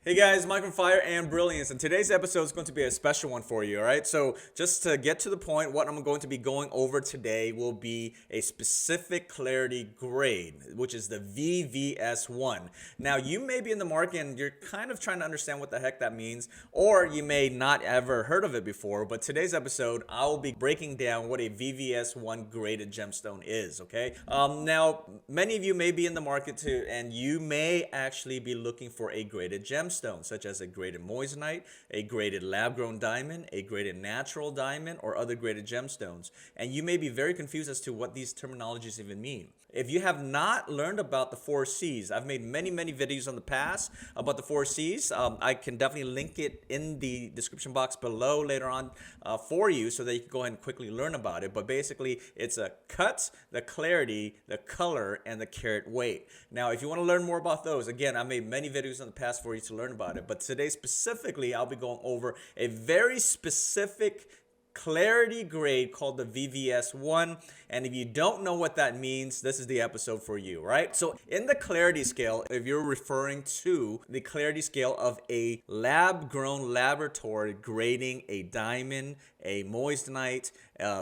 Hey guys, Mike from Fire and Brilliance, and today's episode is going to be a special one for you, all right? So, just to get to the point, what I'm going to be going over today will be a specific clarity grade, which is the VVS1. Now, you may be in the market and you're kind of trying to understand what the heck that means, or you may not ever heard of it before, but today's episode, I will be breaking down what a VVS1 graded gemstone is, okay? Now, many of you may be in the market too, and you may actually be looking for a graded gemstone, such as a graded moissanite, a graded lab-grown diamond, a graded natural diamond, or other graded gemstones. And you may be very confused as to what these terminologies even mean. If you have not learned about the 4Cs, I've made many videos in the past about the 4Cs. I can definitely link it in the description box below later on for you so that you can go ahead and quickly learn about it. But basically, it's a cut, the clarity, the color, and the carat weight. Now, if you want to learn more about those, again, I made many videos in the past for you to learn about it. But today specifically, I'll be going over a very specific clarity grade called the VVS1. And if you don't know what that means, this is the episode for you, right? So in the clarity scale, if you're referring to the clarity scale of a lab-grown laboratory grading a diamond, a moissanite,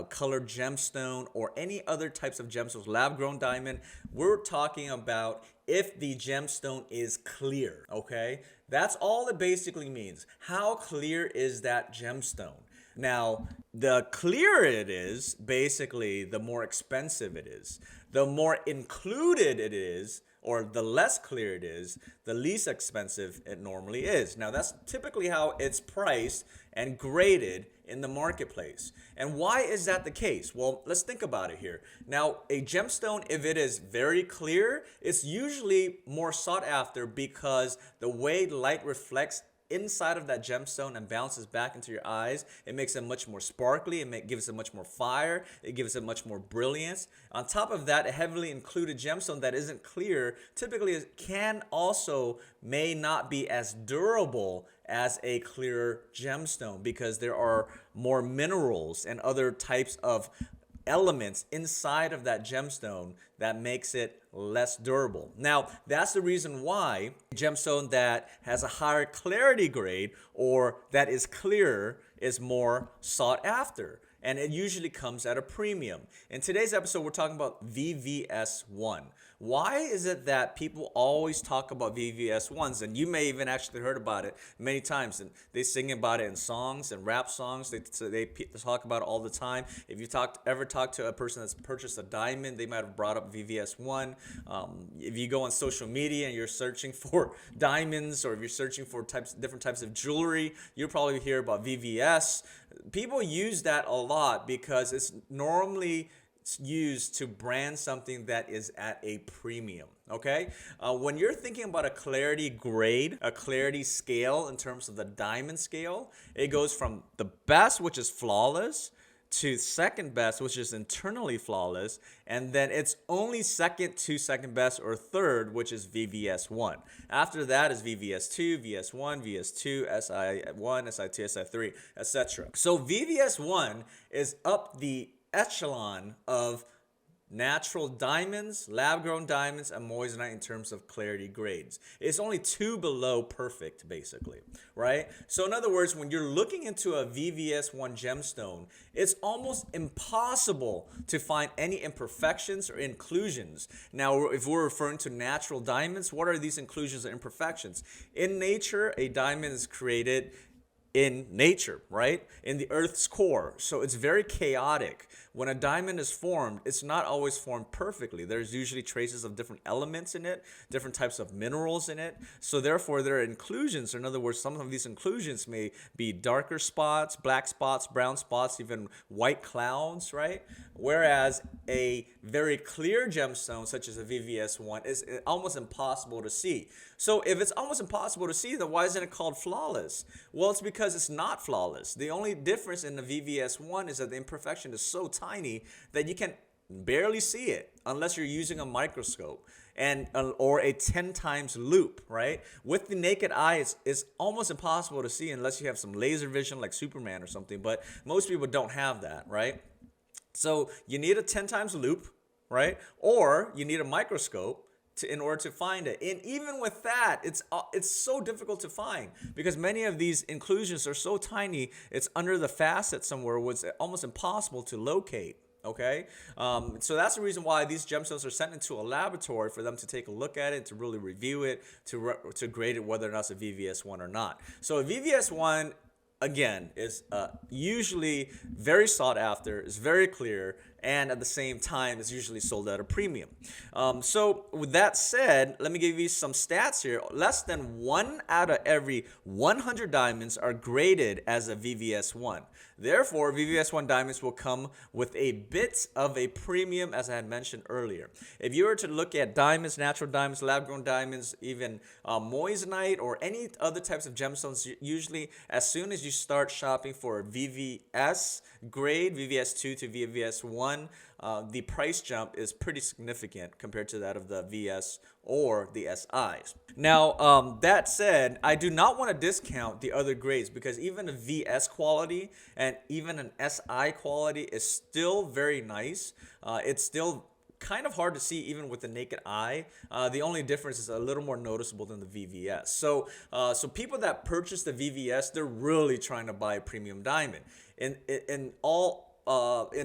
colored gemstone, or any other types of gemstones, lab-grown diamond, we're talking about if the gemstone is clear, okay? That's all it basically means. How clear is that gemstone? Now, the clearer it is, basically, the more expensive it is. The more included it is, or the less clear it is, the least expensive it normally is. Now, that's typically how it's priced and graded in the marketplace. And why is that the case? Well, let's think about it here. Now, a gemstone, if it is very clear, it's usually more sought after because the way light reflects inside of that gemstone and bounces back into your eyes, it makes it much more sparkly, gives it much more fire, it gives it much more brilliance. On top of that, a heavily included gemstone that isn't clear typically may not be as durable as a clear gemstone because there are more minerals and other types of elements inside of that gemstone that makes it less durable. Now, that's the reason why a gemstone that has a higher clarity grade or that is clearer is more sought after. And it usually comes at a premium. In today's episode, we're talking about VVS1. Why is it that people always talk about VVS1s? And you may even actually heard about it many times. And they sing about it in songs and rap songs. They talk about it all the time. If you ever talk to a person that's purchased a diamond, they might have brought up VVS1. If you go on social media and you're searching for diamonds, or if you're searching for different types of jewelry, you'll probably hear about VVS. People use that a lot because it's normally used to brand something that is at a premium, okay? When you're thinking about a clarity grade, a clarity scale in terms of the diamond scale, it goes from the best, which is flawless, to second best, which is internally flawless, and then it's only second to second best or third, which is VVS1. After that is VVS2, VS1, VS2, SI1, SI2, SI3, etc. So VVS1 is up the echelon of natural diamonds, lab-grown diamonds, and moissanite in terms of clarity grades. It's only two below perfect, basically, right? So in other words, when you're looking into a VVS1 gemstone, it's almost impossible to find any imperfections or inclusions. Now, if we're referring to natural diamonds, what are these inclusions or imperfections? In nature, a diamond is created in nature, right? In the Earth's core. So it's very chaotic. When a diamond is formed, it's not always formed perfectly. There's usually traces of different elements in it, different types of minerals in it. So therefore, there are inclusions. In other words, some of these inclusions may be darker spots, black spots, brown spots, even white clouds, right? Whereas a very clear gemstone, such as a VVS1, is almost impossible to see. So if it's almost impossible to see, then why isn't it called flawless? Well, it's because it's not flawless. The only difference in the VVS1 is that the imperfection is so tiny that you can barely see it unless you're using a microscope and or a 10 times loop, right? With the naked eye, it's almost impossible to see unless you have some laser vision like Superman or something, but most people don't have that, right? So you need a 10 times loop, right? Or you need a microscope in order to find it. And even with that, it's so difficult to find because many of these inclusions are so tiny. It's under the facet somewhere, where it's almost impossible to locate. Okay, so that's the reason why these gemstones are sent into a laboratory for them to take a look at it, to really review it, to grade it whether or not it's a VVS1 or not. So a VVS1, again, is usually very sought after, is very clear, and at the same time is usually sold at a premium. So with that said, let me give you some stats here. Less than 1 out of every 100 diamonds are graded as a VVS1. Therefore, VVS1 diamonds will come with a bit of a premium, as I had mentioned earlier. If you were to look at diamonds, natural diamonds, lab-grown diamonds, even moissanite or any other types of gemstones, usually as soon as you start shopping for VVS grade, VVS2 to VVS1, the price jump is pretty significant compared to that of the VS or the SIs. Now, that said, I do not want to discount the other grades because even a VS quality and even an SI quality is still very nice. It's still kind of hard to see even with the naked eye. The only difference is a little more noticeable than the VVS. So people that purchase the VVS, they're really trying to buy a premium diamond. In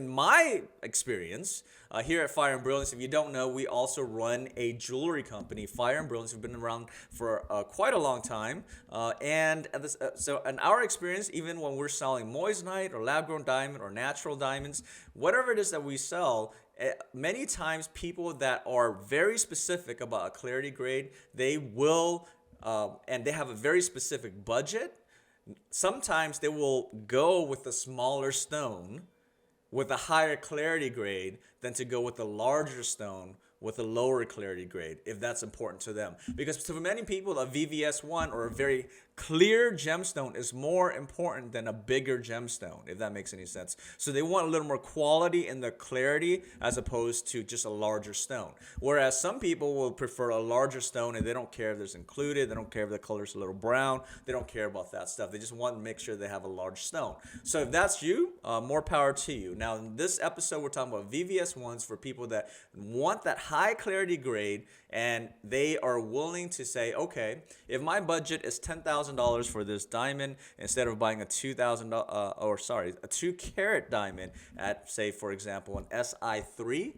my experience, here at Fire and Brilliance, if you don't know, we also run a jewelry company, Fire and Brilliance. We've been around for quite a long time. So in our experience, even when we're selling moissanite or lab-grown diamond or natural diamonds, whatever it is that we sell, many times people that are very specific about a clarity grade, they will, and they have a very specific budget. Sometimes they will go with a smaller stone with a higher clarity grade than to go with a larger stone with a lower clarity grade, if that's important to them. Because to many people, a VVS1 or a very clear gemstone is more important than a bigger gemstone, if that makes any sense. So they want a little more quality in the clarity as opposed to just a larger stone. Whereas some people will prefer a larger stone and they don't care if there's included, they don't care if the color's a little brown, they don't care about that stuff. They just want to make sure they have a large stone. So if that's you, more power to you. Now in this episode, we're talking about VVS1s for people that want that high clarity grade and they are willing to say, okay, if my budget is $10,000 for this diamond, instead of buying a a 2 carat diamond at, say, for example, an SI3,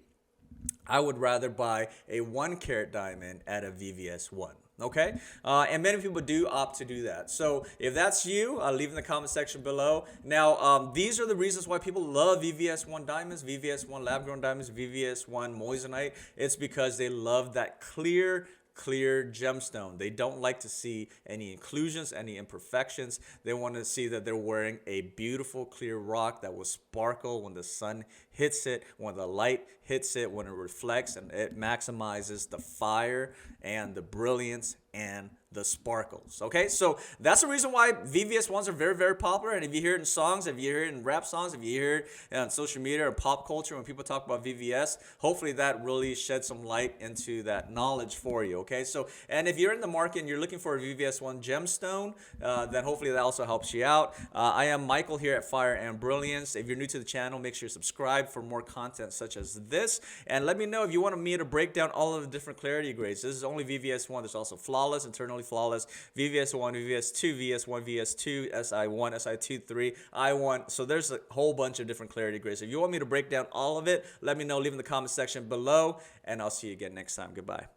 I would rather buy a 1 carat diamond at a VVS1. Okay, and many people do opt to do that. So if that's you, leave in the comment section below. Now, these are the reasons why people love VVS1 diamonds, VVS1 lab-grown diamonds, VVS1 moissanite. It's because they love that clear gemstone. They don't like to see any inclusions, any imperfections. They want to see that they're wearing a beautiful clear rock that will sparkle when the sun hits it, when the light hits it, when it reflects, and it maximizes the fire and the brilliance and the sparkles. Okay, so that's the reason why VVS1s are very, very popular. And if you hear it in songs, if you hear it in rap songs, if you hear it on social media or pop culture, when people talk about VVS, hopefully that really sheds some light into that knowledge for you. Okay, so, and if you're in the market and you're looking for a VVS1 gemstone, then hopefully that also helps you out. I am Michael here at Fire and Brilliance. If you're new to the channel, make sure you subscribe for more content such as this. And let me know if you want me to break down all of the different clarity grades. This is only VVS1. There's also flawless, internally flawless, VVS1, VVS2, VS1, VS2, SI1, SI2, 3, I1. So there's a whole bunch of different clarity grades. If you want me to break down all of it, let me know. Leave in the comment section below, and I'll see you again next time. Goodbye.